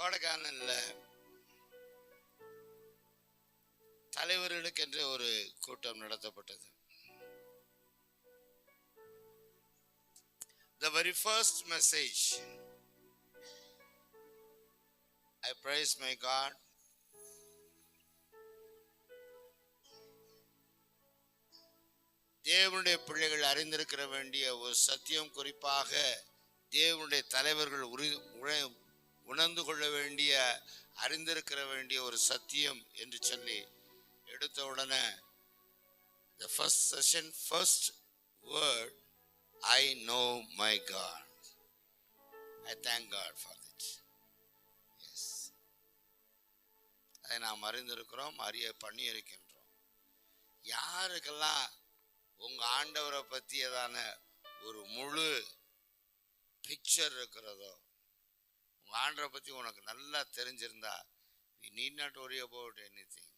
கோடைக்கானல்ல தலைவர்களுக்கு என்று ஒரு கூட்டம் நடத்தப்பட்டது. The very first message, I praise my God, தேவனுடைய பிள்ளைகள் அறிந்திருக்கிற வேண்டிய ஒரு சத்தியம், குறிப்பாக தேவனுடைய தலைவர்கள் உணர்ந்து கொள்ள வேண்டிய அறிந்திருக்கிற வேண்டிய ஒரு சத்தியம் என்று சொல்லி எடுத்த உடனே the first session, first word, I know my God. I thank God for it. Yes. அதை நாம் அறிந்திருக்கிறோம், அறிய பண்ணி இருக்கின்றோம். யாருக்கெல்லாம் உங்க ஆண்டவரை பற்றியதான ஒரு முழு பிக்சர் இருக்கிறதோ, உங்க ஆண்டவரை பற்றி உனக்கு நல்லா தெரிஞ்சிருந்தா, you need not worry about anything.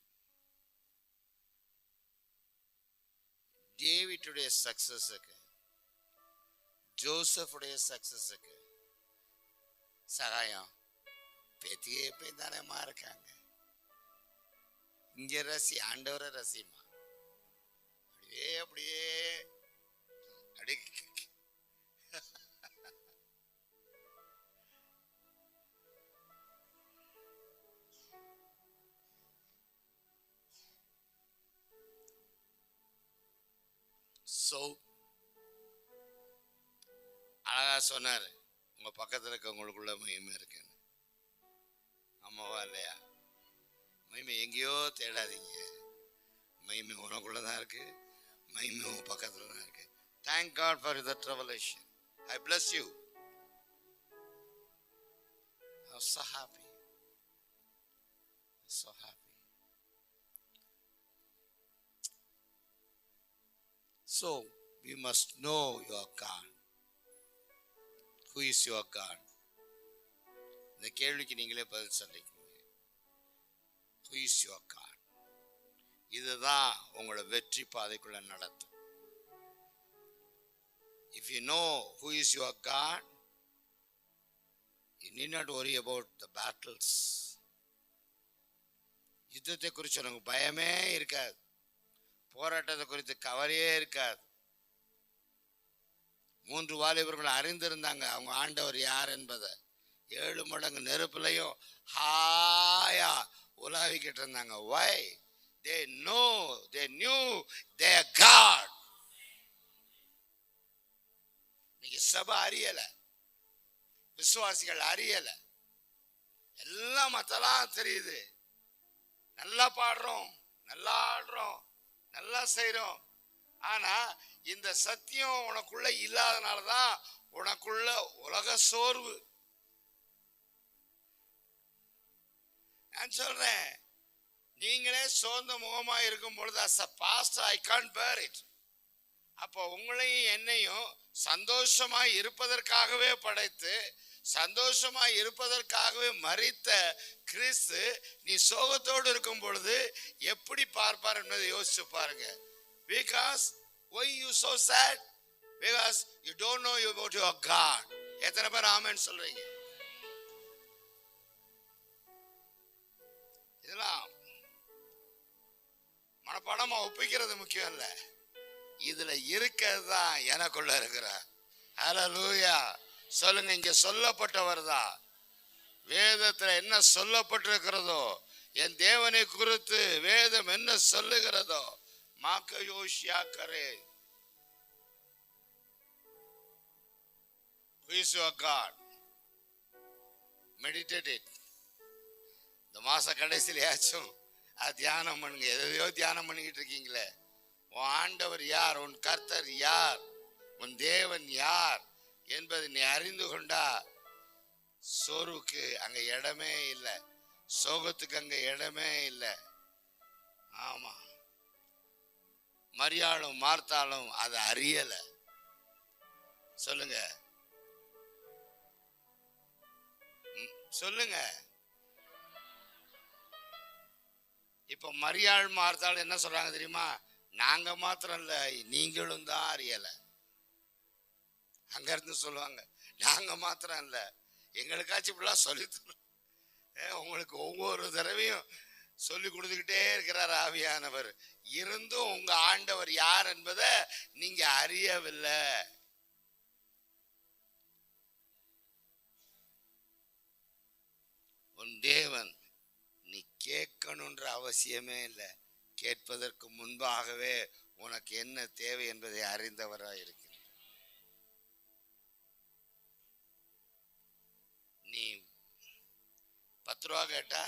டேவிட்டுடைய சக்சஸுக்கு, ஜோசஃபுடைய சக்சஸுக்கு சகாயம் பேத்தியே போய் தானேமா இருக்காங்க. இங்க ரசி, ஆண்டவரை ரசிமா, அப்படியே அப்படி சோ அழகா சொன்னாரு, உங்க பக்கத்துல இருக்கவங்களுக்குள்ள மகிமை இருக்குன்னு. ஆமாவா இல்லையா? மகிமை எங்கேயோ தேடாதீங்க, மகிமை உனக்குள்ளதான் இருக்கு, மகிமை உங்க பக்கத்துல தான் இருக்கு. Thank God for that revelation. I bless you. I'm so happy. I'm so happy. So we must know your God. Who is your God? இந்த கேள்விக்கு நீங்களே பதில் சொல்லிக்கோங்க. Who is your God? இதுதான் உங்களை வெற்றி பாதைக்குள்ள நடத்தும். If you know who is your God, you need not worry about the battles. யுத்தத்தை குறித்து உனக்கு பயமே இருக்காது, போராட்டத்தை குறித்து கவலையே இருக்காது. 3 வாலிபர்கள் அறிந்திருந்தாங்க அவங்க ஆண்டவர் யார் என்பதை. 7 மடங்கு நெருப்புலையும் ஹாயா உலாவிக்கிட்டு இருந்தாங்க. Why? They knew their God. இன்னைக்கு சபை அறியல, விசுவாசிகள் அறியல, எல்லாம் மத்தெல்லாம் தெரியுது. நல்லா பாடுறோம், நல்லா ஆடுறோம், நல்லா செய்யறோம். ஆனா இந்த சத்தியம் உனக்குள்ள இல்லாதனாலதான் உனக்குள்ள உலக சோர்வு. நான் சொல்றேன், நீங்களே சோர்ந்த முகமா இருக்கும் பொழுது as a pastor I can't bear it. அப்போ உங்களையும் என்னையும் சந்தோஷமாய் இருப்பதற்காகவே படைத்து, சந்தோஷமாய் இருப்பதற்காகவே மரித்த கிறிஸ்து நீ சோகத்தோடு இருக்கும் பொழுது எப்படி பார்ப்பார் என்பதை யோசிச்சு பாருங்க. Because why you so sad? Because you don't know about your God. எத்தனை பேர் ஆமென் சொல்றீங்க? இதெல்லாம் மனப்பாடமா ஒப்பிக்கிறது முக்கியம் இல்ல, இதுல இருக்கிறது தான் எனக்குள்ள இருக்கிற. ஹல்லேலூயா சொல்லுங்க. இங்க சொல்லப்பட்டவர் தான், வேதத்துல என்ன சொல்லப்பட்டிருக்கிறதோ, என் தேவனை குறித்து வேதம் என்ன சொல்லுகிறதோ, மாக்கயோஷியா Khare. Who is your God? Meditate it. இந்த மாச கடைசியிலையாச்சும் அது தியானம் பண்ணுங்க. எதையோ தியானம் பண்ணிக்கிட்டு இருக்கீங்களே, உன் ஆண்டவர் யார், உன் கர்த்தர் யார், உன் தேவன் யார் என்பதை நீ அறிந்து கொண்டா சோர்வுக்கு அங்க இடமே இல்லை, சோகத்துக்கு அங்க இடமே இல்லை. ஆமா, மரியாளும் மார்த்தாலும் அதை அறியல. சொல்லுங்க சொல்லுங்க. இப்ப மரியாள் மார்த்தாள் என்ன சொல்றாங்க தெரியுமா? நாங்க மாத்திரம் இல்ல, நீங்களும் தான் அறியல. அங்க இருந்து சொல்லுவாங்க, நாங்க மாத்திரம் இல்ல, எங்களுக்காச்சும் இப்படிலாம் சொல்லி உங்களுக்கு ஒவ்வொரு தடவையும் சொல்லி கொடுத்துக்கிட்டே இருக்கிறார் ஆவியானவர். இருந்தும் உங்க ஆண்டவர் யார் என்பதை நீங்க அறியவில்லை. உன் தேவன் நீ கேட்கணுன்ற அவசியமே இல்லை. கேட்பதற்கு முன்பாகவே உனக்கு என்ன தேவை என்பதை அறிந்தவராக இருக்கிறார். நீ 10 ரூபா கேட்டா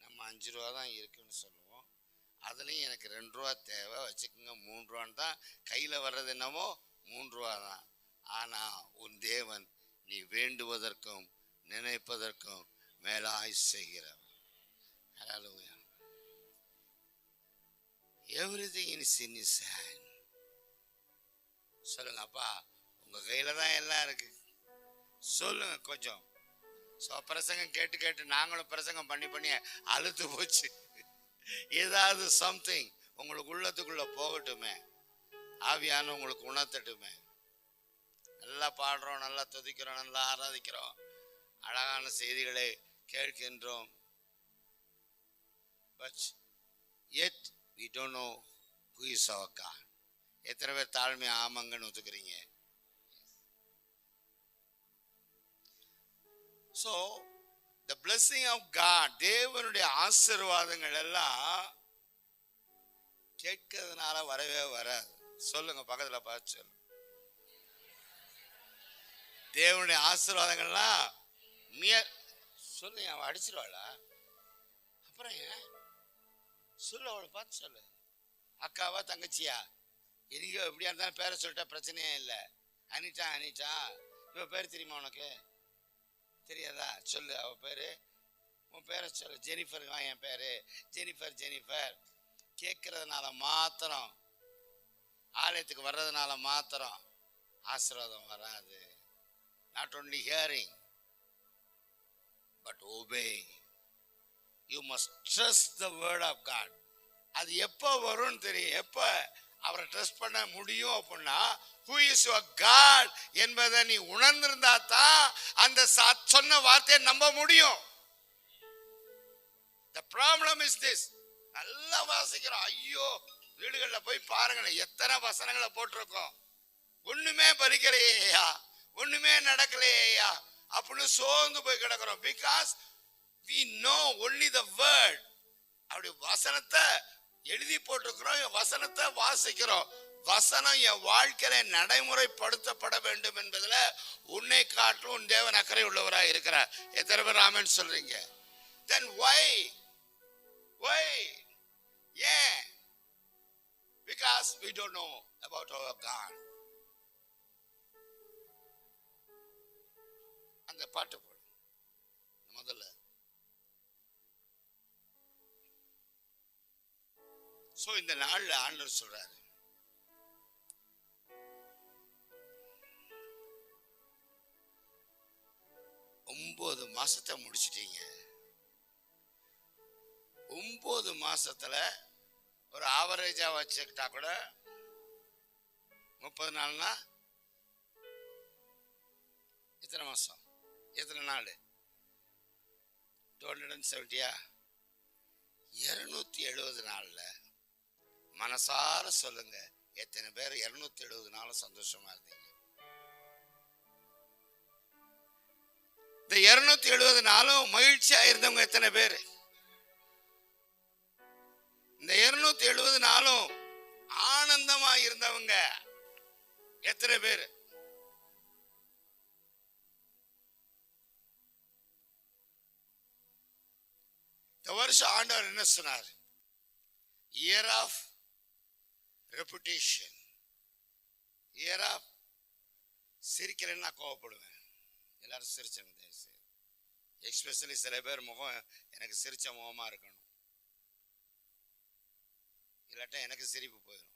நம்ம 5 ரூபா தான் இருக்குன்னு சொல்லுவோம். அதுலயும் எனக்கு 2 ரூபா தேவை வச்சுக்கோங்க, 3 ரூபான்னு தான் கையில வர்றது. என்னமோ 3 ரூபா தான். ஆனா உன் தேவன் நீ வேண்டுவதற்கும் நினைப்பதற்கும் மேலாய் செய்கிறவர். Everything is in his hand. சொல்லுங்க, அப்பா உங்க கையில தான் எல்லாம் இருக்கு. சொல்லுங்க கொஞ்சம். பிரசங்கம் கேட்டு கேட்டு நாங்களும் பிரசங்கம் பண்ணி பண்ணி அழுத்து போச்சு. ஏதாவது சம்திங் உங்களுக்கு உள்ளத்துக்குள்ள போகட்டுமே, ஆவியான உங்களுக்கு உணர்த்தட்டுமே. நல்லா பாடுறோம், நல்லா துதிக்கிறோம், நல்லா ஆராதிக்கிறோம், அழகான செய்திகளை கேட்கின்றோம். But yet we don't know who is our God. எத்தனை பேர் தாழ்மை ஆமாங்கன்னு ஒத்துக்கிறீங்க? So the blessing of God, தேவனுடைய ஆசீர்வாதங்கள் எல்லாம் கேட்கிறதுனால வரவே வராது. சொல்லுங்க, பக்கத்துல பார்த்து சொல்லுங்க. தேவனுடைய ஆசீர்வாதங்கள்லாம் சொல்லுங்க. அவன் அடிச்சிருவாளா? அப்புறம் ஏன் சொல்லு, அவளை பார்த்து சொல்லு. அக்காவா தங்கச்சியா எங்கேயோ எப்படியா இருந்தாலும் பேரை சொல்லிட்டா பிரச்சனையே இல்லை. அனிட்டா அனிட்டா. இவ பேர் தெரியுமா உனக்கு? தெரியாதா? சொல்லு அவ பேரு. உன் பேரை சொல்லு. ஜெனிஃபர். என் பேரு ஜெனிஃபர். ஜெனிஃபர். கேட்கறதுனால மாத்திரம், ஆலயத்துக்கு வர்றதுனால மாத்திரம் ஆசீர்வாதம் வராது. Not only hearing but obeying. You must trust the word of God. அது எப்போ வரும்னு தெரியும். எப்போ அவரை ட்ரஸ்ட் பண்ண முடியும் அப்படின்னா, who is your God என்பதை நீ உணர்ந்திருந்தா தான் அந்த சொன்ன வார்த்தையை நம்ப முடியும். The problem is this. நல்லா வாசிக்கிறோம். ஐயோ, வீடுகள்ல போய் பாருங்களேன், எத்தனை வசனங்களை போட்டிருக்கோம். ஒண்ணுமே பலிக்கலையா, ஒண்ணுமே நடக்கலையா அப்படின்னு சோர்ந்து போய் கிடக்கிறோம். Because we know only the word. அப்படி வசனத்தை எழுதி போட்டிருக்கிறோம், வசனத்தை வாசிக்கிறோம். வசனம் என் வாழ்க்கையில நடைமுறைப்படுத்தப்பட வேண்டும் என்பதுல உன்னை காட்டும் உன் தேவன் அக்கறை உள்ளவராக இருக்கிறார். எத்தனை பேர் ஆமென் சொல்றீங்க? Then why? Yeah, because we don't know about our God. அந்த பாட்டு போடு முதல்ல. சோ இந்த நாள்ல ஆண்டவர் சொல்றாரு, ஒன்பது மாசத்தை முடிச்சிட்டீங்க. 9 மாசத்துல ஒரு ஆவரேஜா வச்சுக்கிட்டா கூட 30 நாள்னா எத்தனை மாசம், எத்தனை நாள்? 270. 270 நாள்ல மனசார சொல்லுங்க, எத்தனை பேர் 270 நாள் சந்தோஷமா இருந்தீங்க? இந்த 270 நாளும் மகிழ்ச்சியா இருந்தவங்க எத்தனை பேர்? இந்த 270 நாளும் ஆனந்தமா இருந்தவங்க எத்தனை பேர்? இந்த வருஷம் ஆண்டவர் என்ன சொன்னார்? Year of reputation. Year of, சிரிக்கிறேன்னு நான் கோவப்படுவேன். எல்லாரும் சிரிச்சவங்க தயவுசெய்து, எஸ்பெஷலி சில பேர் முகம் எனக்கு சிரிச்ச முகமா இருக்கணும், இல்லாட்டா எனக்கு சிரிப்பு போயிடும்.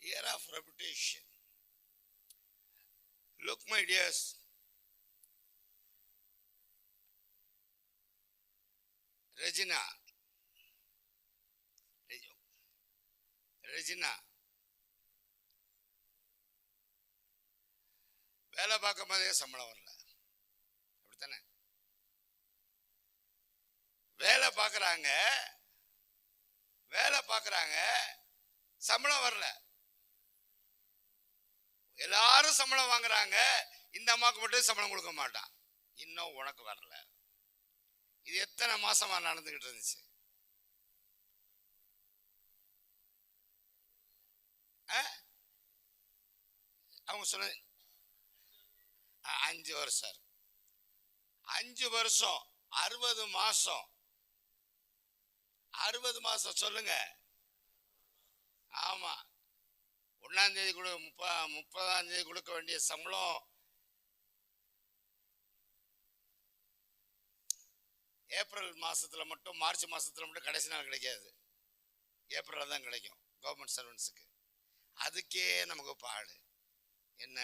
Year of reputation. Look, my dears, Regina, வேலை பார்க்கும் போதே சம்பளம் வரல, அப்படித்தானே? வேலை பார்க்கறாங்க, சம்பளம் வரல. எல்லாரும் சம்பளம் வாங்குறாங்க, இந்த அம்மாவுக்கு மட்டும் சம்பளம் கொடுக்க மாட்டான். இன்னும் உனக்கு வரல. இது எத்தனை மாசமா நடந்துகிட்டு இருந்துச்சு? அவங்க சொல்ல 5 வருஷம் 5 வருஷம் 60 மாசம் 60 மாசம் சொல்லுங்க. ஆமா, 1ஆம் தேதி 30ஆம் தேதி கொடுக்க வேண்டிய சம்பளம் ஏப்ரல் மாசத்துல மட்டும், மார்ச் மாசத்துல மட்டும் கடைசி நாள் கிடைக்காது, ஏப்ரல்ல தான் கிடைக்கும் கவர்மெண்ட் சர்வன்ஸுக்கு. அதுக்கே நமக்கு பாடு. என்ன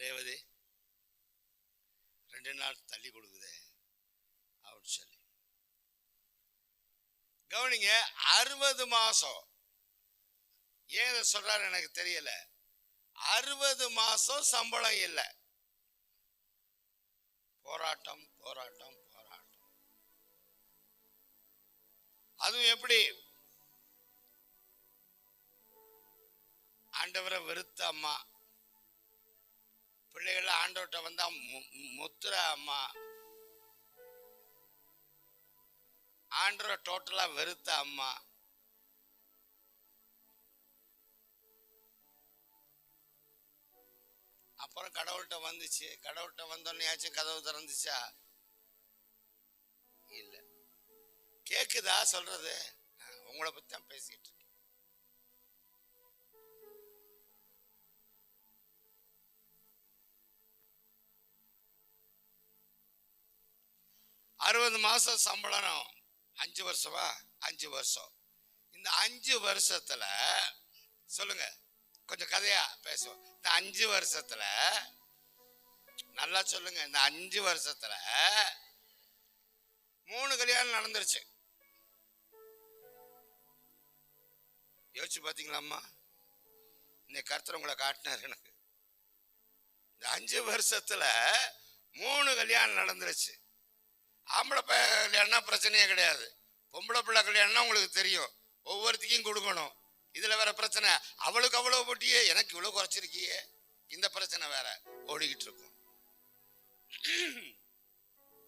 ரேவதி 2 நாள் தள்ளி கொடுக்குதே அப்படின்னு சொல்லி கவனிங்க. 60 மாசம் ஏன் சொல்றாரு எனக்கு தெரியல. 60 மாசம் சம்பளம் இல்லை. போராட்டம் போராட்டம் போராட்டம். அதுவும் எப்படி? ஆண்டவரை வெறுத்த அம்மா, பிள்ளைகள் ஆண்டவர்கிட்ட வந்தா முத்துற அம்மா, ஆண்டவரை டோட்டலா வெறுத்த அம்மா, அப்புறம் கடவுள்கிட்ட வந்துச்சு. கடவுள்கிட்ட வந்தோன்னையாச்சும் கதவு திறந்துச்சா? இல்ல. கேக்குதா சொல்றது? உங்களை பத்தி தான் பேசிட்டு இருக்கேன். 60 மாசம் சம்பளம், 5 வருஷமா? 5 வருஷம். இந்த 5 வருஷத்துல சொல்லுங்க, கொஞ்சம் கதையா பேசுவோம். இந்த 5 வருஷத்துல நல்லா சொல்லுங்க, இந்த 5 வருஷத்துல 3 கல்யாணம் நடந்துருச்சு. யோசிச்சு பாத்தீங்களாம்மா? இன்னைக்கு கர்த்தர் உங்களை காட்டினார் எனக்கு. இந்த 5 வருஷத்துல 3 கல்யாணம் நடந்துருச்சு. ஆம்பளை கல்யாணம்னா பிரச்சனையே கிடையாது. பொம்பளை பிள்ளை கல்யாணம்னா உங்களுக்கு தெரியும், ஒவ்வொருத்தையும் கொடுக்கணும். இதுல வேற பிரச்சனை, அவளுக்கு அவ்வளவு போட்டியே, எனக்கு இவ்வளவு குறைச்சிருக்கியே, இந்த பிரச்சனை வேற ஓடிக்கிட்டு இருக்கும்.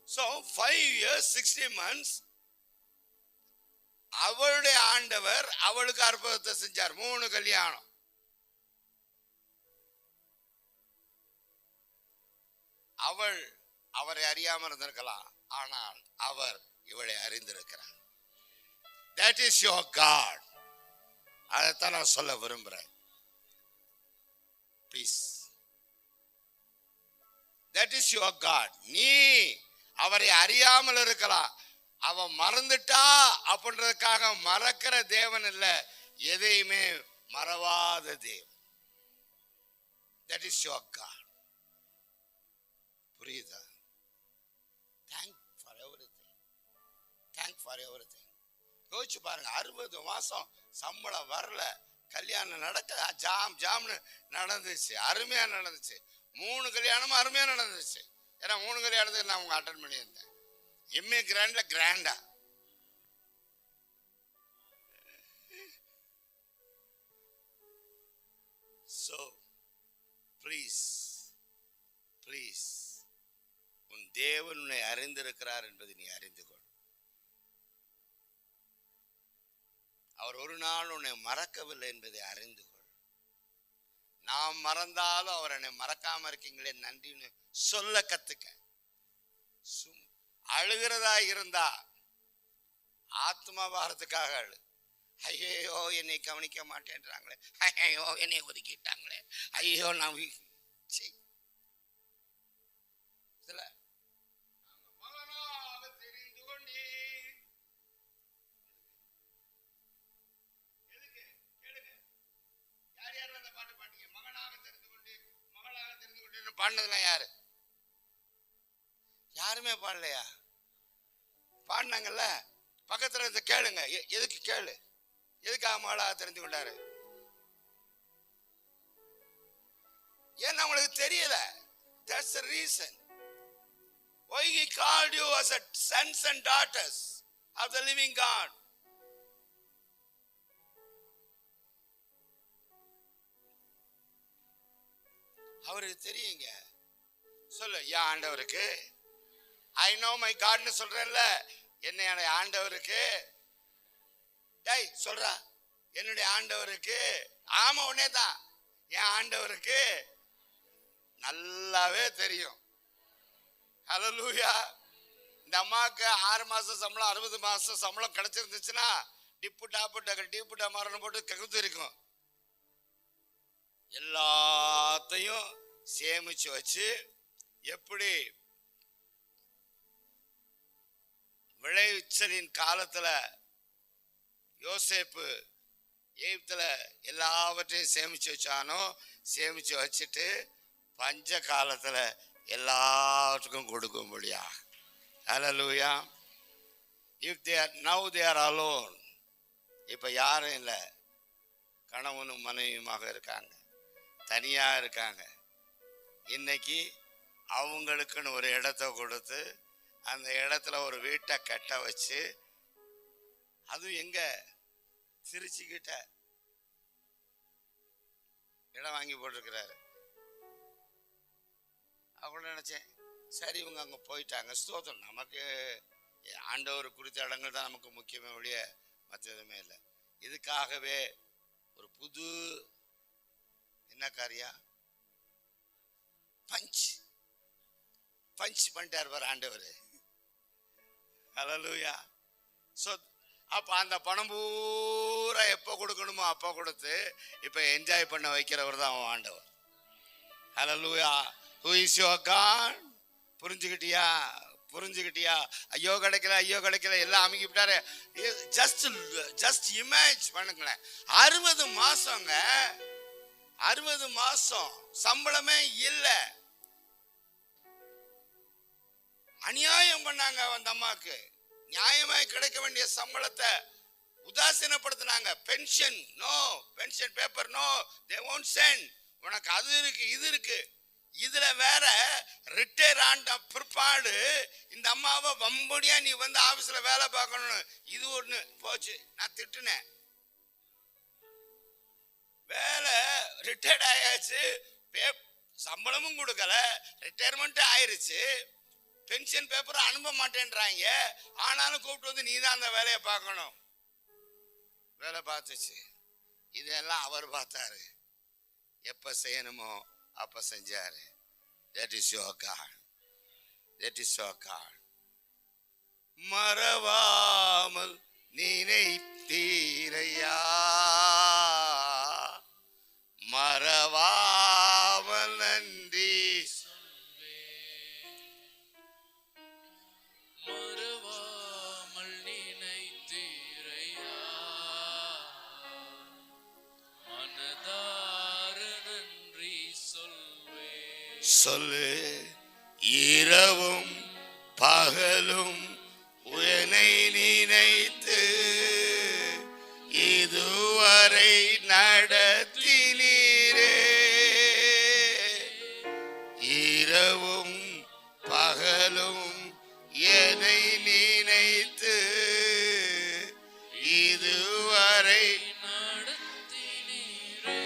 So 5 years 60 months அவளுடைய ஆண்டவர் அவளுக்கு அற்புதத்தை செஞ்சார். 3 கல்யாணம். அவள் அவரை அறியாமல் இருந்திருக்கலாம், ஆனால் அவர் இவளை அறிந்திருக்கிறார். That is your God. அதைத்தான் நான் சொல்ல விரும்புறேன். Please. That is your God. நீ அவரை அறியாமல் இருக்கலாம், அவன் மறந்துட்டா அப்படின்றதுக்காக மறக்கிற தேவன் இல்ல, எதையுமே மறவாத தேவன். That is your God. புரியுதா? Thank for everything. Thank for everything. யோசிச்சு பாருங்க, 60 மாசம் சம்பளம் வரல, கல்யாணம் நடக்க ஜாம்னு நடந்துச்சு, அருமையா நடந்துச்சு. 3 கல்யாணமும் அருமையா நடந்துச்சு. ஏன்னா 3 கல்யாணத்துக்கு நான் உங்க அட்டன் பண்ணியிருந்தேன். எம்ஏ கிராண்ட்ல கிராண்டா. So please உன் தேவன் உன்னை அறிந்திருக்கிறார் என்பதை நீ அறிந்து கொள். அவர் ஒரு நாள் உன்னை மறக்கவில்லை என்பதை அறிந்து கொள். நாம் மறந்தாலும் அவர் என்னை மறக்காம இருக்கீங்களே, நன்றின்னு சொல்ல கத்துக்க. அழுகிறதா இருந்தா ஆத்மா பாரத்துக்காக அழு. ஐயோ என்னை கவனிக்க மாட்டேன்றாங்களே, ஐயோ என்னை ஒதுக்கிட்டாங்களே, ஐயோ நான் தெரிந்து கொண்டே பாடினதுலாம் யாரு? யாருமே பாடலையா? பாடினாங்கல்ல, பக்கத்துல இருந்து கேளுங்க. எதுக்கு கேளு, எதுக்காக மகளாக தெரிந்து கொண்டாரு? அவருக்கு தெரியல. That's the reason why he called you as a sons and daughters of the living God. அவருக்கு தெரியுங்க. சொல்லு, யா ஆண்டவருக்கு. I know my God ன்னு சொல்றேன்ல, என்னைய ஆண்டவருக்கு. டேய் சொல்றா, என்னுடைய ஆண்டவருக்கு. ஆமா உடனே தான், என் ஆண்டவருக்கு நல்லாவே தெரியும். ஹல்லேலூயா. இந்த அம்மாவுக்கு 6 மாசம் சம்பளம் 60 மாசம் சம்பளம் கிடைச்சிருந்துச்சுன்னா டிப்பு டாப்பு டீப்பு டமாரன்னு போட்டு ககுத்து இருக்கும். எல்லாத்தையும் சேமிச்சு வச்சு எப்படி விளைச்சலின் காலத்துல யோசேப்பு எகிப்துல எல்லாவற்றையும் சேமிச்சு வச்சானோ, சேமிச்சு வச்சுட்டு பஞ்ச காலத்துல எல்லாத்துக்கும் கொடுக்கும்படியா. ஹல்லேலூயா. If they are now they are alone. இப்ப யாரும் இல்லை, கணவனும் மனைவியுமாக இருக்காங்க, தனியா இருக்காங்க. இன்னைக்கு அவங்களுக்குன்னு ஒரு இடத்த கொடுத்து அந்த இடத்துல ஒரு வீட்டை கட்ட வச்சு, அதுவும் எங்க திருச்சிக்கிட்ட இடம் வாங்கி போட்டிருக்கிறாரு. அவங்கள நினைச்சேன், சரி இவங்க அங்க போயிட்டாங்க, ஸ்தோத்திரம். நமக்கு ஆண்டவர் குறித்த இடங்கள் தான் நமக்கு முக்கியமே ஒழிய மற்ற எதுவுமே இல்லை. இதுக்காகவே ஒரு புது என்ன காரியம் பஞ்ச் பண்ணிட்டார் பாரு ஆண்டவர். ஹல்லேலூயா. சோ அப்ப அந்த பணம் பூரா எப்ப கொடுக்கணுமோ அப்ப கொடுத்து இப்ப என்ஜாய் பண்ண வைக்கிறவர் தான் அவன் ஆண்டவர். ஹல்லேலூயா. Who is your God? புரிஞ்சுக்கிட்டியா? ஐயோ கிடைக்கல எல்லாம் அமைக்கி விட்டாரு. ஜஸ்ட் இமேஜ் பண்ணுங்களேன். 60 மாசங்க, 60 மாசம் சம்பளமே இல்ல. அநியாயம் பண்ணாங்க அந்த அம்மாக்கு. நியாயமாய் கிடைக்க வேண்டிய சம்பளத்தை உதாசீனப்படுத்தினாங்க. Pension no, pension paper no, they won't send. உனக்கு அது இருக்கு இது இருக்கு. இதுல வேற ரிட்டையர் ஆண்ட பிற்பாடு இந்த அம்மாவை வம்படியா நீ வந்து ஆபீஸ்ல வேலை பார்க்கணும். இது ஒண்ணு போச்சு. நான் திட்டுனேன். வேலை ரிட்டையர்ட் ஆயாச்சு, சம்பளமும் கொடுக்கல, ரிட்டையர்மெண்ட் ஆயிருச்சு, பென்ஷன் பேப்பர் அனுப்ப மாட்டேன்றாங்க. ஆனாலும் கூப்பிட்டு வந்து நீ தான் அந்த வேலையை பார்க்கணும். வேலை பார்த்துச்சு. இதெல்லாம் அவர் பார்த்தாரு. எப்ப செய்யணுமோ அப்ப செஞ்சாரு. That is your God. That is your God. மறவாமல் நினைத்தீரையா, மறவாமல் நன்றி மறவாமல் நினைத்தீரையா, மனதார நன்றி சொல்லு. இரவும் பகலும் உன்னை நினைத்து இதுவரை நடத்தினீரே. இரவும் பகலும் என்னை நினைத்து இதுவரை நடத்தினீரே.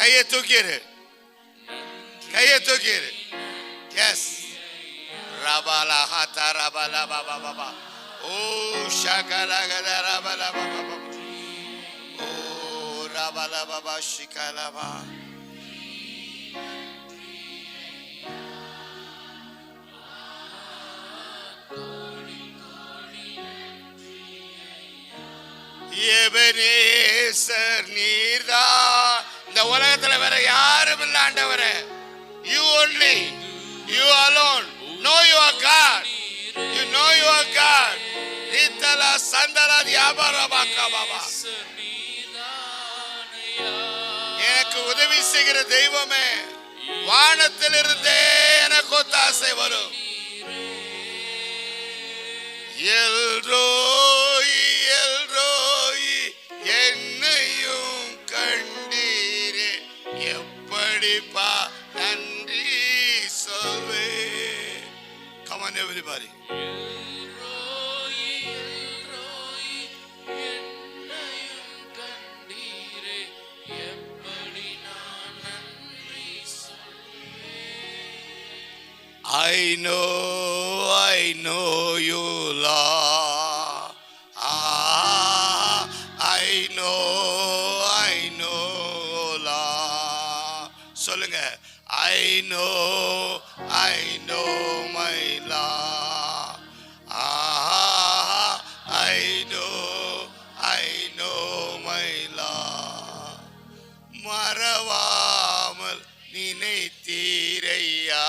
கையை தூக்கிடு. எஸ் ரபல ஹத ரபல பாபா பாபா. ஓ ஷகல கத ரபல பாபா பாபா. ஓ ரபல பாபா ஷிகலபா. எபனேசர் நீர்தான். இந்த உலகத்துல வேற யாரும் இல்ல ஆண்டவரே. You only, you alone know your God. You know your God. Ritala sandala diabarabaka baba. எனக்கு உதவி செய்கிற தெய்வமே, வானத்திலிருந்தே எனக்கு ஒத்தாசை வரும். எல்ரோய் எல்ரோய் என்னையும் கண்டீரே, எப்படிப்பா everybody. எல்ரோயி, எல்ரோயி, என்னையும் கண்டீரே, எப்படி நான் நன்றி சொல்வேன். I know you, Lord. I know, Lord. சொல்லுங்க. I know, my Lord. I know, my Lord. மறவாமல் நினைத்தீரையா,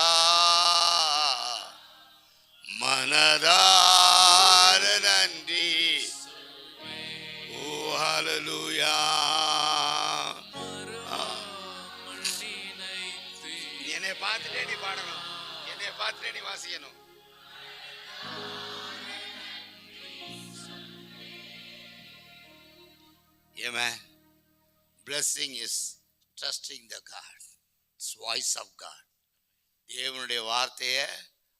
மனதார நன்றி. ஓ ஹல்லேலூயா. மறவாமல் நினைத்தீர். என்னை பார்த்துட்டே நீ பாடணும், என்னை பார்த்துட்டே நீ வாசிக்கணும். Amen. Blessing is trusting the God. It's voice of God. தேவனுடைய வார்த்தையை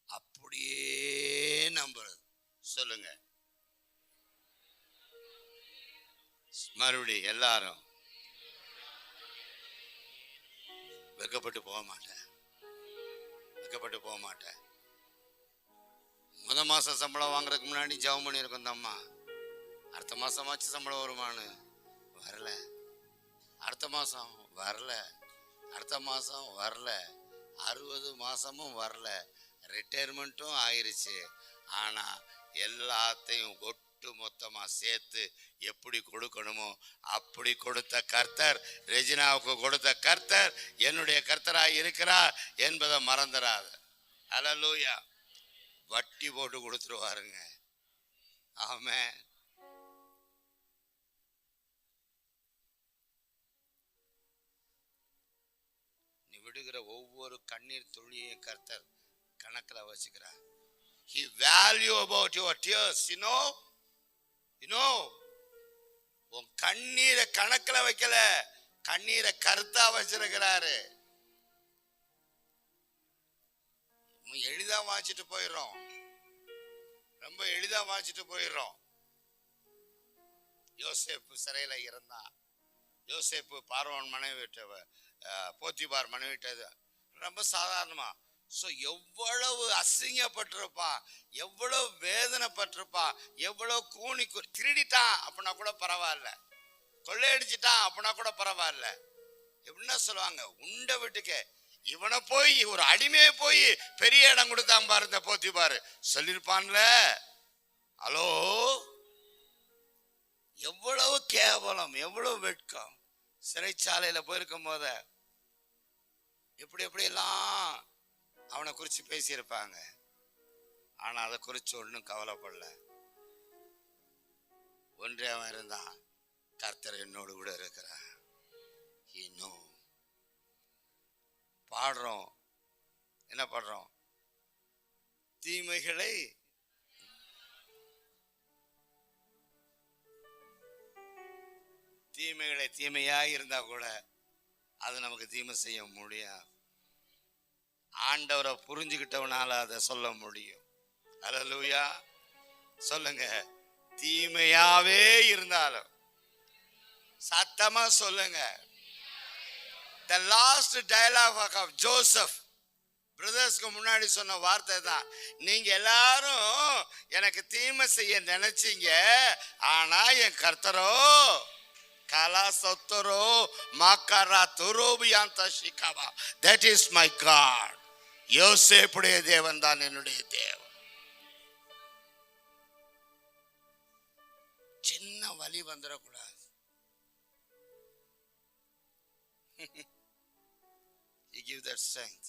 அப்படியே நம்புறது. சொல்லுங்க. மறுபடியும் எல்லாரும் வெக்கப்பட்டு போக மாட்டேன், வெக்கப்பட்டு போக மாட்டேன். மாசம் சம்பளம் வாங்குறதுக்கு முன்னாடி ஜெபம் பண்ணியிருக்கோம் இந்த அம்மா. அடுத்த மாசமாச்சு சம்பளம் வருமானு வரல, அடுத்த மாசம் வரல, அடுத்த மாசம் வரல, 60 மாசமும் வரல, ரிட்டையர்மெண்ட்டும் ஆயிருச்சு. ஆனா எல்லாத்தையும் ஒட்டு மொத்தமா சேர்த்து எப்படி கொடுக்கணுமோ அப்படி கொடுத்த கர்த்தர், ரெஜினாவுக்கு கொடுத்த கர்த்தர் என்னுடைய கர்த்தராய் இருக்கிறார் என்பதை மறந்துடாத. ஹல்லேலூயா. வட்டி போட்டு கொடுத்துருவாருங்க. ஆமென். நீ விடுகிற ஒவ்வொரு கண்ணீர் துளியையும் கர்த்தர் கணக்கில் வச்சுக்கிறார். He value about your tears, you know. உன் கண்ணீரை கணக்கில் வைக்கல, கண்ணீரை கருத்தா வச்சிருக்கிறாரு. எளிதா வாச்சிட்டு போயிடுறோம், ரொம்ப எளிதா வாச்சிட்டு போயிடுறோம். யோசேப்பு சிறையில இருந்தான். யோசேப்பு பார்வோன் மனைவி, போத்திபார் மனைவிட்டது ரொம்ப சாதாரணமா. ஸோ எவ்வளவு அசிங்கப்பட்டிருப்பான், எவ்வளவு வேதனைப்பட்டிருப்பான், எவ்வளவு கூணி திருடிட்டான் அப்படின்னா கூட பரவாயில்ல, கொள்ளையடிச்சிட்டான் அப்படின்னா கூட பரவாயில்ல. எப்படின்னா சொல்லுவாங்க, உண்ட வீட்டுக்கு இவனை போய் ஒரு அடிமையை போய் பெரிய இடம் கொடுத்தான் பாரு இந்த போத்திபாரு சொல்லியிருப்பான்ல. ஹலோ, எவ்வளவு கேவலம், எவ்வளவு வெட்கம். சிறைச்சாலையில போயிருக்கும் போத எப்படி எப்படி எல்லாம் அவனை குறிச்சு பேசியிருப்பாங்க. ஆனா அதை குறிச்சு ஒன்றும் கவலைப்படல. ஒன்றே அவன் இருந்தான், கர்த்தர் என்னோடு கூட இருக்கிறார். இன்னும் பாடுறோம், என்ன பாடுறோம்? தீமைகளை தீமையாய் இருந்தா கூட அது நமக்கு தீமை செய்ய முடியும். ஆண்டவரை புரிஞ்சுக்கிட்டவனால அதை சொல்ல முடியும். ஹல்லேலூயா. சொல்லுங்க. தீமையாவே இருந்தாலும் சத்தமா சொல்லுங்க. The last dialogue of Joseph பிரதர்ஸ்க்கு முன்னாடி சொன்ன வார்த்தை தான், நீங்க எல்லாரும் எனக்கு தீமை செய்ய நினைச்சீங்க, ஆனா என் கர்த்தரோ கலா சொத்தரோ மாக்கரா துரோபியாந்த ஷிகாவா, that is my God. யோசேப்புடைய தேவன் தான் என்னுடைய தேவன். சின்ன வலி வந்துடக்கூடாது. He gives that strength.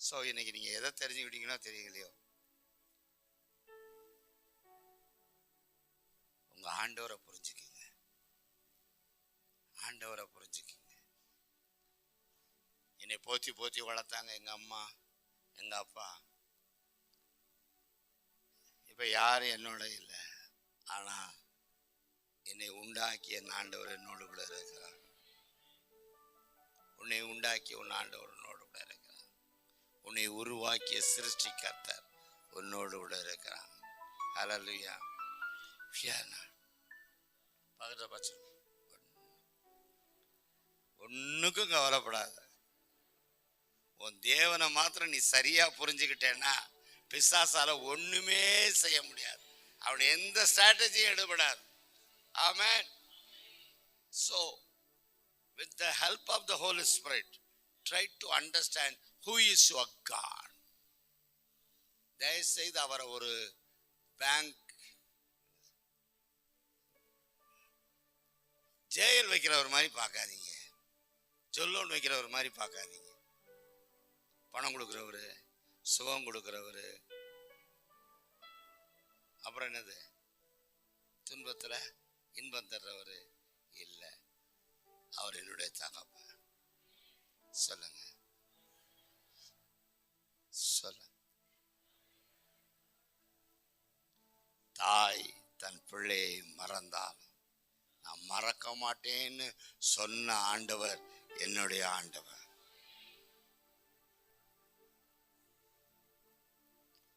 So இன்னைக்கு நீங்க எதை தெரிஞ்சுக்கிட்டீங்கன்னா தெரியலையோ, உங்க ஆண்டவரை புரிஞ்சுக்கிங்க, ஆண்டவரை புரிஞ்சுக்கிங்க. என்னை போத்தி போத்தி வளர்த்தாங்க எங்க அம்மா எங்க அப்பா. இப்ப யாரும் என்னோட இல்லை, ஆனா என்னை உண்டாக்கி என் ஆண்டவர் என்னோடு கூட இருக்கிறார். உன்னை உண்டாக்கி உன் ஆண்டவர் என்னோடு கூட இருக்கிறார். உன்னை உருவாக்கிய சிருஷ்டிகர்த்தர் உன்னோடு கூட இருக்கிறான். ஹல்லேலூயா. பக்கத்துல பச்சை ஒண்ணுக்கும் கவலைப்படாத. உன் தேவனை மாத்திரம் நீ சரியா புரிஞ்சுக்கிட்டேன்னா பிசாசால ஒண்ணுமே செய்ய முடியாது. அவன் எந்த ஸ்ட்ராட்டஜியும் எடுபடாது. ஆமென். So with the help of the Holy Spirit, try to understand who is your God. தயவுசெய்து அவரை ஒரு பேங்க் ஜெயில் வைக்கிறவர் மாதிரி பார்க்காதீங்க, ஜொல்லோன் வைக்கிறவர் மாதிரி பார்க்காதீங்க. பணம் கொடுக்குறவரு, சுகம் கொடுக்குறவரு, அப்புறம் என்னது துன்பத்துல இன்பம் தர்றவரு இல்லை. அவர் என்னுடைய தகப்பன். சொல்லுங்க சொல்லுங்க. தாய் தன் பிள்ளையை மறந்தால் நான் மறக்க மாட்டேன்னு சொன்ன ஆண்டவர் என்னுடைய ஆண்டவர்.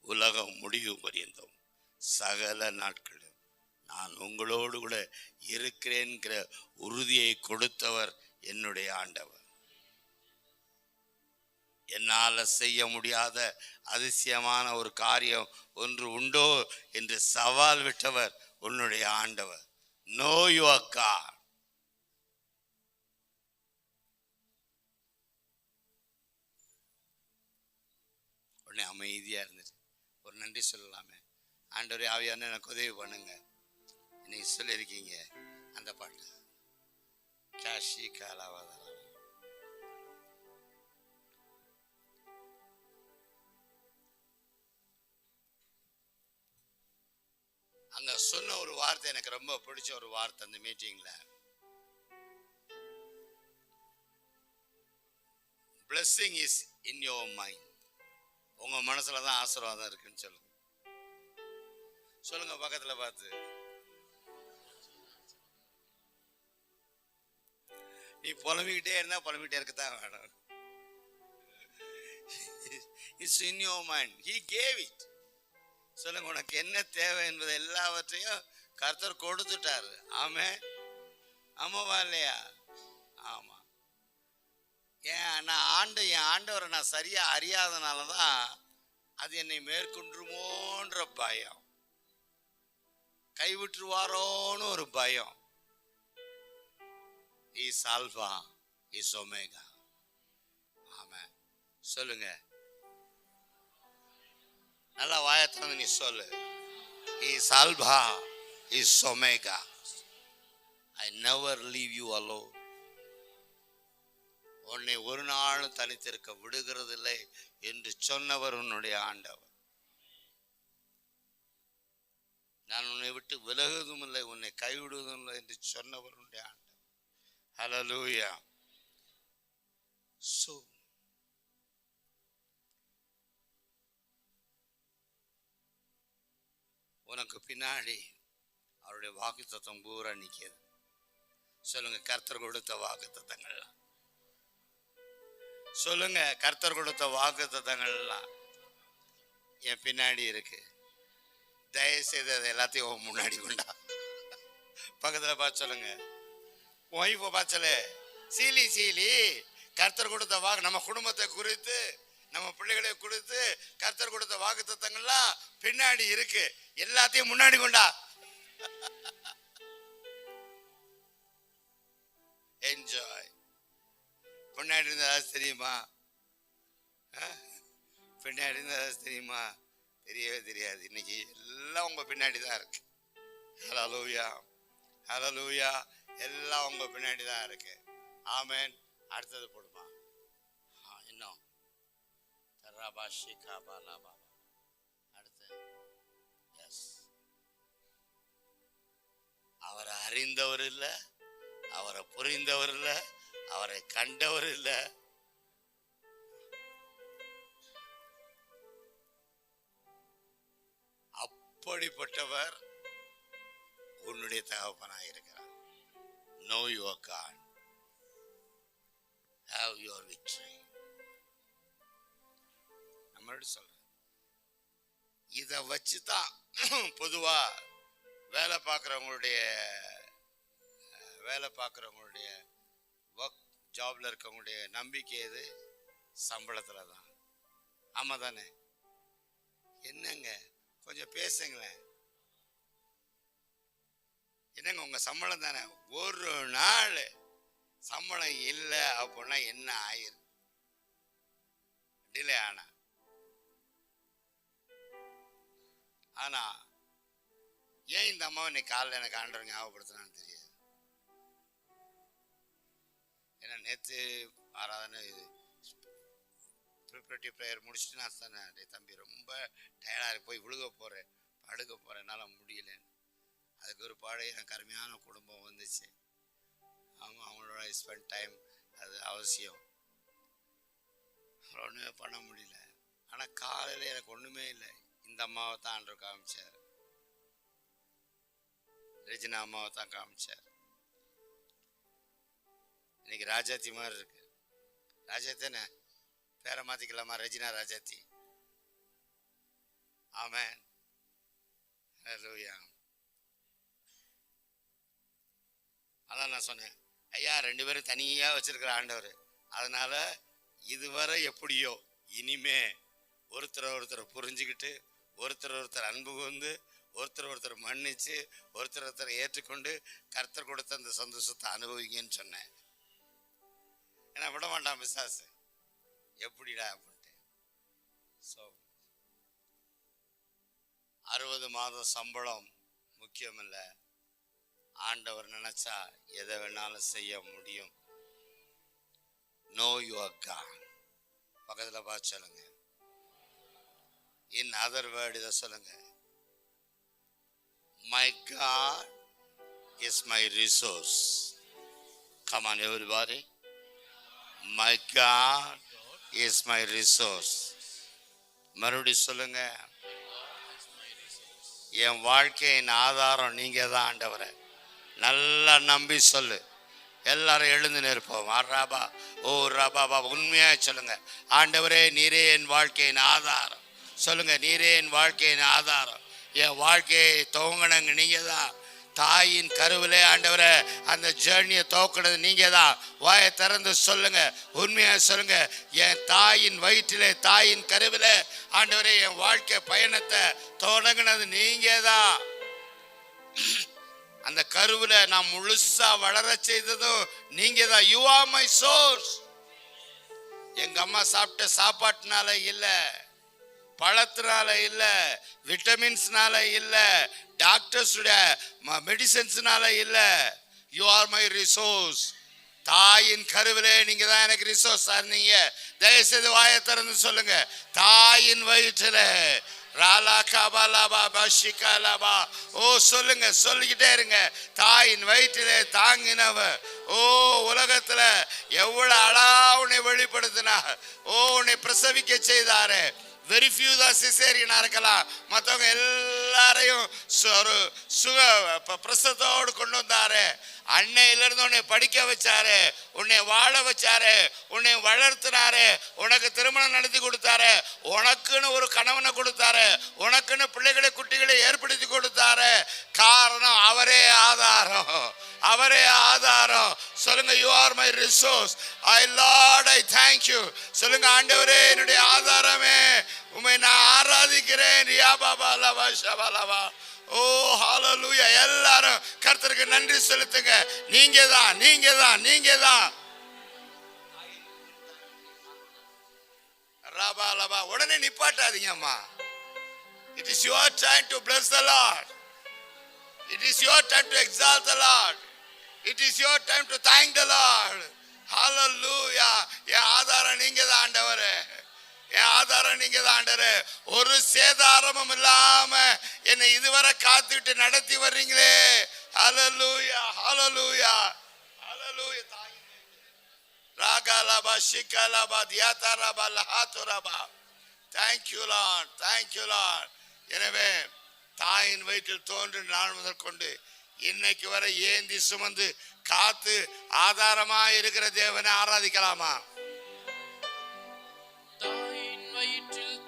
உலகம் முடிவு பரியந்தம் சகல நாட்களும் நான் உங்களோடு கூட இருக்கிறேன்கிற உறுதியை கொடுத்தவர் என்னுடைய ஆண்டவர். என்னால் செய்ய முடியாத அதிசயமான ஒரு காரியம் ஒன்று உண்டோ என்று சவால் விட்டவர் உன்னுடைய ஆண்டவர். Know your God. உடனே அமைதியா இருந்துச்சு. ஒரு நன்றி சொல்லலாமே. ஆண்டவரே ஆவியான எனக்கு உதவி பண்ணுங்க. இன்னைக்கு சொல்லியிருக்கீங்க அந்த பாட்டு காஷி காலாவாத. அங்க சொன்ன ஒரு வார்த்தை எனக்கு ரொம்ப பிடிச்ச ஒரு வார்த்தை அந்த மீட்டிங்ல. blessing is in your mind. உங்க மனசுல தான் ஆசீர்வாதம் இருக்குன்னு சொல்லுங்க. சொல்லுங்க பக்கத்துல பார்த்து. நீ புலம்பிக்கிட்டே இருந்தா புலம்பிக்கிட்டே இருக்கத்தான் வேணும். It's in your mind. He gave it. சொல்லுங்க, உனக்கு என்ன தேவை என்பது எல்லாவற்றையும் கர்த்தர் கொடுத்துட்டாரு. ஆமே, ஆமாவா இல்லையா? ஆமா. நான் என் ஆண்டவரை நான் சரியா அறியாதனாலதான் அது என்னை மேற்கொண்டுருமோன்ற பயம், கைவிட்டுருவாரோன்னு ஒரு பயம். Is alpha is omega. Amen. சொல்லுங்க நல்லா வாயத்திறந்து நீ சொல்லு. Is alpha is omega. I never leave you alone. உன்னை ஒரு நாளும் தனித்திருக்க விடுகிறதில்லை என்று சொன்னவர் உன்னுடைய ஆண்டவர். நான் உன்னை விட்டு விலகுவதும் இல்லை, உன்னை கைவிடுவதும் இல்லை என்று சொன்னவர் உன்னுடைய ஆண்டவர். ஹல்லேலூயா. சோ உனக்கு பின்னாடி அவருடைய வாக்குத்தத்தம் பூரா நிற்கிது. சொல்லுங்க, கர்த்தர் கொடுத்த வாக்குத்தத்தங்கள்லாம். சொல்லுங்க, கர்த்தர் கொடுத்த வாக்குத்தத்தங்கள்லாம் என் பின்னாடி இருக்கு. தயவு செய்து அதை எல்லாத்தையும் முன்னாடி கொண்டா. பக்கத்துல பார்த்து சொல்லுங்க. ஒய்ஃபை பார்த்து சீலி சீலி கர்த்தர் கொடுத்த வாக்கு நம்ம குடும்பத்தை குறித்து, நம்ம பிள்ளைகளை கொடுத்து கர்த்தர் கொடுத்த வாக்குத்தத்தங்கள்லாம் பின்னாடி இருக்கு. எல்லாத்தையும் முன்னாடி கொண்டா. என்ஜாய். பின்னாடி இருந்தா தெரியுமா? பின்னாடி இருந்தா தெரியுமா? தெரியவே தெரியாது. இன்னைக்கு எல்லாம் உங்க பின்னாடி தான் இருக்கு. ஹல்லேலூயா, ஹல்லேலூயா. எல்லாம் உங்க பின்னாடி தான் இருக்கு. ஆமென். அடுத்தது போடுமா? இன்னும் அடுத்து எஸ். அவரை அறிந்தவர் இல்லை, அவரை புரிந்தவர் இல்லை, அவரை கண்டவர் இல்லை. அப்படிப்பட்டவர் உன்னுடைய தகப்பனாக இருக்கிறார். Know your God. Have your victory. மறுபடியும் சொல்றேன், இதை வச்சுதான் பொதுவா வேலை பார்க்குறவங்களுடைய ஒர்க் ஜாப்ல இருக்கவங்களுடைய நம்பிக்கை எது? சம்பளத்துல தான். ஆமா தானே? என்னங்க கொஞ்சம் பேசுங்களேன். என்னங்க உங்க சம்பளம் தானே? ஒரு நாள் சம்பளம் இல்லை அப்படின்னா என்ன ஆயிரும்? டிலே ஆனா ஏன் இந்த அம்மாவை இன்னைக்கு காலையில் எனக்கு ஆண்டவர் ஞாபகப்படுத்தினான்னு தெரியாது. ஏன்னா நேற்று ஆராதனை ப்ரிப்பரேட்டிவ் ப்ரேயர் முடிச்சுட்டு நான் சொன்னேன், தம்பி ரொம்ப டயர்டாக போய் விழுக போகிறேன், படுக்க போகிறேன், என்னால் முடியலன்னு. அதுக்கு ஒரு பாடு எனக்கு அருமையான குடும்பம் வந்துச்சு. ஆமாம், அவங்களோட ஸ்பெண்ட் டைம் அது அவசியம். ஒன்றுமே பண்ண முடியல. ஆனால் காலையில் எனக்கு ஒன்றுமே இல்லை. இந்த அம்மாவை தான் ஆண்டவர் காமிச்சார், ரெஜினா அம்மாவை தான் காமிச்சார். இன்னைக்கு ராஜாத்தி மாதிரி இருக்கு. ராஜாத்தின்னு பேரை மாத்திக்கலாமா? ரெஜினா ராஜாத்தி. ஆமென், ஹல்லேலூயா. அதான் நான் சொன்னேன், ஐயா 2 பேரும் தனியாக வச்சிருக்கிற ஆண்டவர். அதனால இதுவரை எப்படியோ இனிமே ஒருத்தர் புரிஞ்சுக்கிட்டு, ஒருத்தர் அன்பு வந்து, ஒருத்தர் மன்னிச்சு, ஒருத்தர் ஏற்றுக்கொண்டு கர்த்தர் கொடுத்த அந்த சந்தோஷத்தை அனுபவிங்கன்னு சொன்னேன். ஏன்னா விட மாட்டான் பிசாசு. எப்படிடா அப்படின்ட்டு. ஸோ 60 மாதம் சம்பளம் முக்கியம் இல்லை. ஆண்டவர் நினைச்சா எதை வேணாலும் செய்ய முடியும். Know your God. பக்கத்தில் பார்த்து சொல்லுங்க. In other word இதை சொல்லுங்க, my God is my resource. Come on everybody. My God is my resource. மறுபடியும் சொல்லுங்க, என் வாழ்க்கையின் ஆதாரம் நீங்க தான் ஆண்டவரே. நல்லா நம்பி சொல்லு. எல்லாரும் எழுந்து நிற்போம். ராபா ஓ ராபா உண்மையா சொல்லுங்க, ஆண்டவரே நீரே என் வாழ்க்கையின் ஆதாரம். சொல்லுங்க, நீரே என் வாழ்க்கையின் ஆதாரம். என் வாழ்க்கையை துவங்கினங்க நீங்க தான். தாயின் கருவிலே ஆண்டவரே அந்த ஜேர்னியை துவக்கினது நீங்க தான். வாயை திறந்து சொல்லுங்க, உண்மையா சொல்லுங்க. என் தாயின் வயிற்றிலே, தாயின் கருவிலே ஆண்டவரே என் வாழ்க்கை பயணத்தை தொடங்கினது நீங்க தான். அந்த கருவில நான் முழுசா வளர செய்ததும் நீங்க தான். You are my source. எங்க அம்மா சாப்பிட்ட சாப்பாட்டுனால இல்ல, பழத்தினால இல்ல, விட்டமின்ஸ்னால இல்ல, டாக்டர்ஸுடைய மெடிசன்ஸ்னால இல்ல. You are my resource. தாயின் கருவிலே நீங்க தான் எனக்கு ரிசோர்ஸா இருந்தீங்க. தயவுசெய்து வாயை திறந்து சொல்லுங்க, தாயின் வயிற்றுல ஓ சொல்லுங்க, சொல்லிக்கிட்டே இருங்க. தாயின் வயிற்றிலே தாங்கினவ. ஓ உலகத்துல எவ்வளவு அழகா உன்னை வெளிப்படுத்தினா. ஓ உன்னை பிரசவிக்க செய்தாரு. வெரி ஃபியூ தான் சிசேரியனா இருக்கலாம், மற்றவங்க எல்லாரையும் பிரசவத்தோடு கொண்டு வந்தாரு. அன்னையிலிருந்து உன்னை படிக்க வச்சாரு, உன்னை வாழ வச்சாரு, உன்னை வளர்த்தினாரு, உனக்கு திருமணம் நடத்தி கொடுத்தாரு, உனக்குன்னு ஒரு கணவனை கொடுத்தாரு, உனக்குன்னு பிள்ளைகளை குட்டிகளை ஏற்படுத்தி கொடுத்தாரு. காரணம் அவரே ஆதாரம், அவரே ஆதாரம். சொல்லுங்க, you are my resource. I Lord I thank you. சொல்லுங்க, ஆண்டவரே என்னுடைய ஆதாரமே, உம்மை நான் ஆராதிக்கிறேன். ஓ ஹalleluya. எல்லாரும் கர்த்தருக்கு நன்றி செலுத்துங்க. நீங்க தான், நீங்க தான், நீங்க தான். ரபாலபா உடனே நிப்பாட்டாதீங்க அம்மா. It is your time to bless the Lord. It is your time to exalt the Lord. It is your time to thank the Lord. Hallelujah. என் ஆதாரம் நீங்க தான் ஆண்டவரே, என் ஆதாரம் நீங்க தான் ஆண்டவரே. ஒரு சேதாரமும் இல்லாம என்னை இதுவரை காத்துட்டு நடத்தி வர்றீங்களே. ஹalleluya, ஹalleluya, ஹalleluya. ராகலபா ஷிகலபா தியாதரபா லஹதுரபா. Thank you Lord, thank you Lord. எனவே தாயின் வயிற்றில் தோன்றின நாள் முதல் கொண்டு இன்னைக்கு வரை ஏந்தி சுமந்து காத்து ஆதாரமா இருக்கிற தேவனை ஆராதிக்கலாமா? தாயின் வயிற்றில்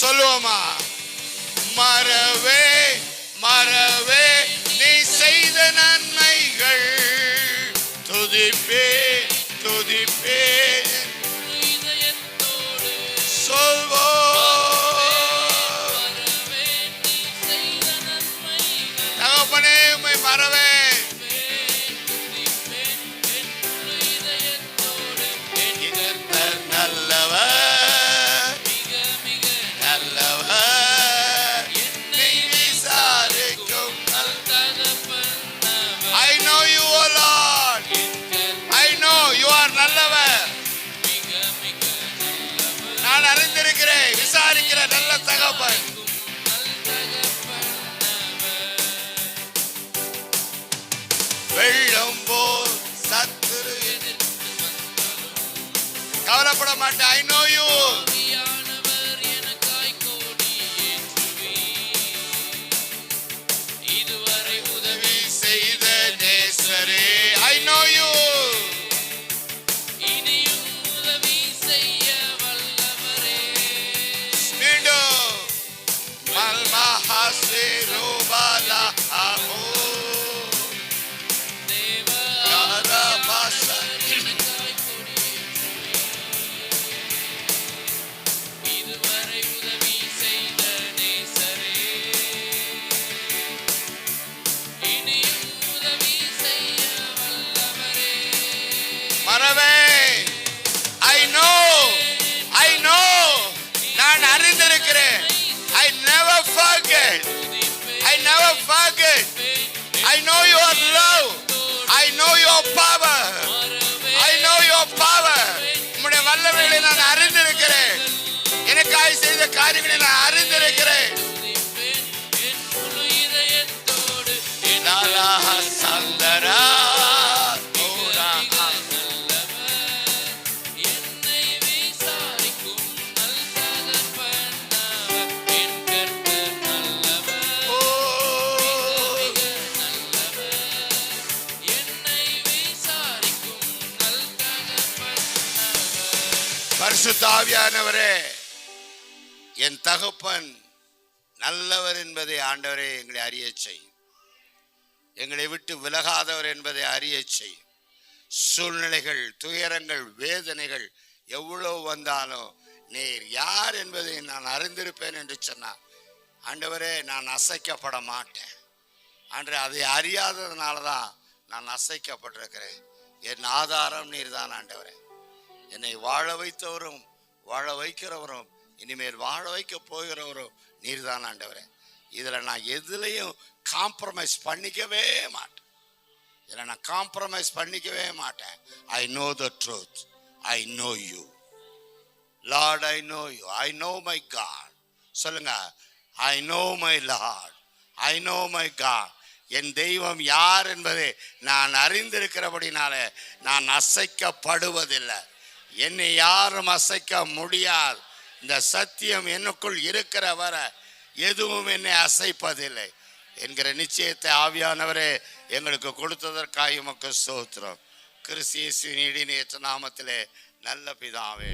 சொல்லுவோமா? மறவே மறவே நீ செய்த நன்மைகள், துதிப்பே துதிப்பே இதயத்தோடு சொல்வோம். மறவே நீ செய்த நன்மைகள், தகப்பனே உம்மை மறவேன். துதிப்பேன் என் முழு இதயத்தோடு. என் கர்த்தர் நல்லவர், மிக மிக நல்லவர், என்னை விசாரிக்கும் நல் தகப்பனவர். I know you, O Lord. I know you are நல்லவர். மிக மிக நல்லவர். நான் அறிந்திருக்கிறேன், விசாரிக்கிற நல்ல தகப்பன். நல் தகப்பனவர். வெள்ளம் போல் சத்துரு கவலைப்பட மாட்டேன். I know you. ஆவியானவர் எனக்காய் கொடி ஏற்றுவீர். இதுவரை உதவி செய்த நேசரே, I know you. இனியும் உதவி செய்ய வல்லவரே. மீண்டும் மல்மஹாசிரோபாலா ஆஹோ தேவ யாராபாசா. எனக்காய் கொடி ஏற்றுவீர். இதுவரை உதவி செய்த நேசரே. இனியும் உதவி செய்ய வல்லவரே. மறவே I know, I know. நான் அறிந்திருக்கிறேன். I never forget, I never forget. I know your love, I know your power, I know your power. உம்முடைய வல்லமைகளை நான் அறிந்திருக்கிறேன். எனக்காய் செய்த காரியங்களை நான் அறிந்திருக்கிறேன். துதிப்பேன் என் முழு இதயத்தோடு. என் லாலா சந்தரா ஓரா நல்லவர், என்னை விசாரிக்கும் நல் தகப்பனவர். என் கர்த்தர் நல்லவர், ஓ. மிக நல்லவர், என்னை விசாரிக்கும் நல் தகப்பனவர். பரிசுத்த ஆவியானவரே, என் தகப்பன் நல்லவர் என்பதை ஆண்டவரே எங்களை அறியச் செய்யும். எங்களை விட்டு விலகாதவர் என்பதை அறியச் செய்யும். சூழ்நிலைகள், துயரங்கள், வேதனைகள் எவ்வளவு வந்தாலும் நீர் யார் என்பதை நான் அறிந்திருப்பேன் என்று சொன்னார். ஆண்டவரே, நான் அசைக்கப்பட மாட்டேன். ஆண்டவரே, அதை அறியாததுனால தான் நான் அசைக்கப்பட்டிருக்கிறேன். என் ஆதாரம் நீர் தான் ஆண்டவரே. என்னை வாழ வைத்தவரும் வாழ வைக்கிறவரும் இனிமேல் வாழ வைக்க போகிறவரும் நீர் தான் ஆண்டவரே. இதில் நான் எதுலையும் காம்ப்ரமைஸ் பண்ணிக்கவே மாட்டேன். இதில் நான் காம்ப்ரமைஸ் பண்ணிக்கவே மாட்டேன். I know the truth, I know you Lord, I know you, I know my God. சொல்லுங்க, I know my Lord, I know my God. என் தெய்வம் யார் என்பதை நான் அறிந்திருக்கிறபடினால நான் அசைக்கப்படுவதில்லை. என்னை யாரும் அசைக்க முடியாது. இந்த சத்தியம் எனக்குள் இருக்கிற வரை எதுவும் என்னை அசைப்பதில்லை என்கிற நிச்சயத்தை ஆவியானவரே எங்களுக்கு கொடுத்ததற்காக உமக்கு ஸ்தோத்திரம். கிறிஸ்து இயேசுவின் இடிநேற்ற நாமத்திலே நல்ல பிதாவே.